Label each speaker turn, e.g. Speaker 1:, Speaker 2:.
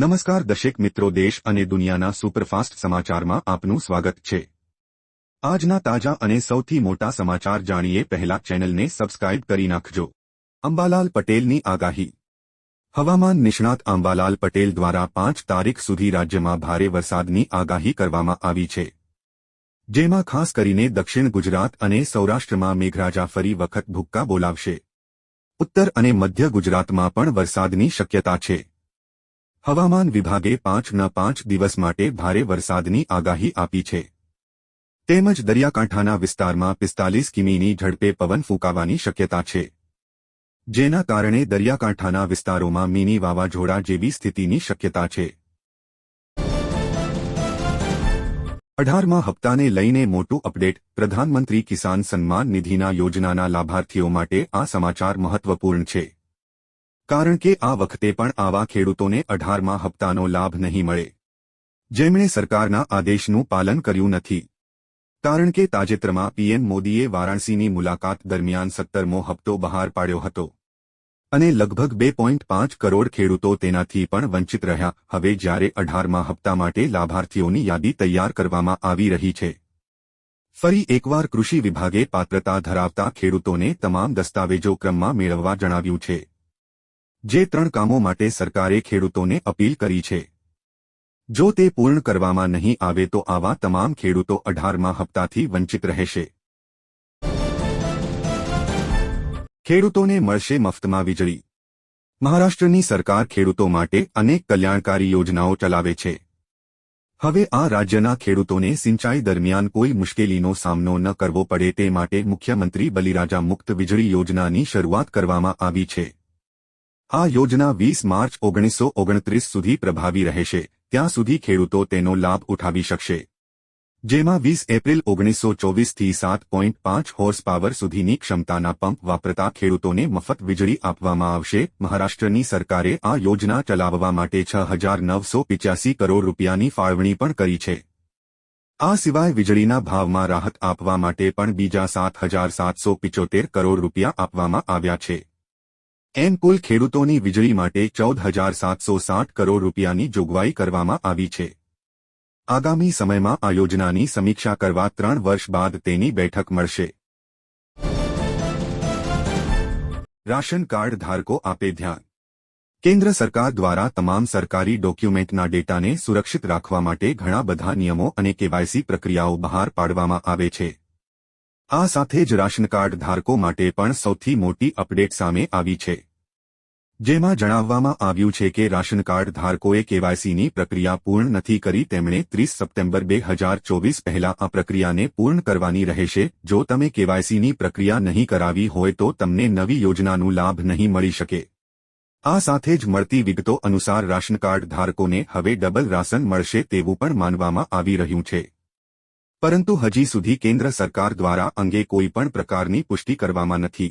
Speaker 1: નમસ્કાર દર્શક મિત્રો, દેશ અને દુનિયાના સુપરફાસ્ટ સમાચારમાં આપનું સ્વાગત છે। આજના તાજા અને સૌથી મોટા સમાચાર જાણીએ પહેલા ચેનલને સબસ્ક્રાઇબ કરી નાખજો। અંબાલાલ પટેલની આગાહી। હવામાન નિષ્ણાત અંબાલાલ પટેલ દ્વારા 5 તારીખ સુધી રાજ્યમાં ભારે વરસાદની આગાહી કરવામાં આવી છે, જેમાં ખાસ કરીને દક્ષિણ ગુજરાત અને સૌરાષ્ટ્રમાં મેઘરાજા ફરી વખત ભૂક્કા બોલાવશે। ઉત્તર અને મધ્ય ગુજરાતમાં પણ વરસાદની શક્યતા છે। હવામાન વિભાગે 5 દિવસ માટે ભારે વરસાદની આગાહી આપી છે, તેમજ દરિયાકાંઠાના વિસ્તારમાં 45 કિમીની ઝડપે પવન ફૂંકાવાની શક્યતા છે, જેના કારણે દરિયાકાંઠાના વિસ્તારોમાં મિની વાવાઝોડા જેવી સ્થિતિની શક્યતા છે। 18મા હપ્તાને લઈને મોટું અપડેટ। પ્રધાનમંત્રી કિસાન સન્માન નિધિના યોજનાના લાભાર્થીઓ માટે આ સમાચાર મહત્વપૂર્ણ છે, કારણ કે આ વખતે પણ આવા ખેડૂતોને 18મા હપ્તાનો લાભ નહીં મળે, જેમણે સરકારના આદેશનું પાલન કર્યું નથી। કારણ કે તાજેતરમાં પીએમ મોદીએ વારાણસીની મુલાકાત દરમિયાન 17મો હપ્તો બહાર પાડ્યો હતો અને લગભગ 2.5 કરોડ ખેડૂતો તેનાથી પણ વંચિત રહ્યા। હવે જ્યારે 18મા હપ્તા માટે લાભાર્થીઓની યાદી તૈયાર કરવામાં આવી રહી છે, ફરી એકવાર કૃષિ વિભાગે પાત્રતા ધરાવતા ખેડૂતોને તમામ દસ્તાવેજો ક્રમમાં મેળવવા જણાવ્યું છે, જે 3 કામો માટે સરકારે ખેડૂતોને અપીલ કરી છે। જો તે પૂર્ણ કરવામાં નહીં આવે તો આવા તમામ ખેડૂતો 18મા હપ્તાથી વંચિત રહેશે। ખેડૂતોને મળશે મફતમાં વીજળી। મહારાષ્ટ્રની સરકાર ખેડૂતો માટે અનેક કલ્યાણકારી યોજનાઓ ચલાવે છે। હવે આ રાજ્યના ખેડૂતોને સિંચાઈ દરમિયાન કોઈ મુશ્કેલીનો સામનો ન કરવો પડે તે માટે મુખ્યમંત્રી બલિરાજા મુક્ત વીજળી યોજનાની શરૂઆત કરવામાં આવી છે। આ યોજના 20 માર્ચ 1929 સુધી પ્રભાવી રહેશે, ત્યાં સુધી ખેડૂતો તેનો લાભ ઉઠાવી શકશે, જેમાં 20 એપ્રિલ 1924થી 7.5 હોર્સ પાવર સુધીની ક્ષમતાના પંપ વાપરતા ખેડૂતોને મફત વીજળી આપવામાં આવશે। મહારાષ્ટ્રની સરકારે આ યોજના ચલાવવા માટે 6,985 કરોડ રૂપિયાની ફાળવણી પણ કરી છે। આ સિવાય વીજળીના ભાવમાં રાહત આપવા માટે પણ બીજા 7,775 કરોડ રૂપિયા આપવામાં આવ્યા છે। એમ કુલ ખેડૂતોની વીજળી માટે 14,760 કરોડ રૂપિયાની જોગવાઈ કરવામાં આવી છે। આગામી સમયમાં આ યોજનાની સમીક્ષા કરવા 3 વર્ષ બાદ તેની બેઠક મળશે। રાશન કાર્ડ ધારકો આપે ધ્યાન। કેન્દ્ર સરકાર દ્વારા તમામ સરકારી ડોક્યુમેન્ટના ડેટાને સુરક્ષિત રાખવા માટે ઘણા બધા નિયમો અને કેવાયસી પ્રક્રિયાઓ બહાર પાડવામાં આવે છે। આ સાથે જ રાશન કાર્ડ ધારકો માટે પણ સૌથી મોટી અપડેટ સામે આવી છે, જેમાં જણાવવામાં આવ્યું છે કે રાશન કાર્ડ ધારકોએ કેવાયસીની પ્રક્રિયા પૂર્ણ નથી કરી તેમણે 30 સપ્ટેમ્બર 2024 પહેલા આ પ્રક્રિયાને પૂર્ણ કરવાની રહેશે। જો તમે કેવાયસીની પ્રક્રિયા નહીં કરાવી હોય તો તમને નવી યોજનાનું લાભ નહીં મળી શકે। આ સાથે જ મળતી વિગતો અનુસાર રાશન કાર્ડ ધારકોને હવે ડબલ રાશન મળશે તેવું પણ માનવામાં આવી રહ્યું છે, પરંતુ હજી સુધી કેન્દ્ર સરકાર દ્વારા અંગે કોઈ પણ પ્રકારની પુષ્ટિ કરવામાં નથી।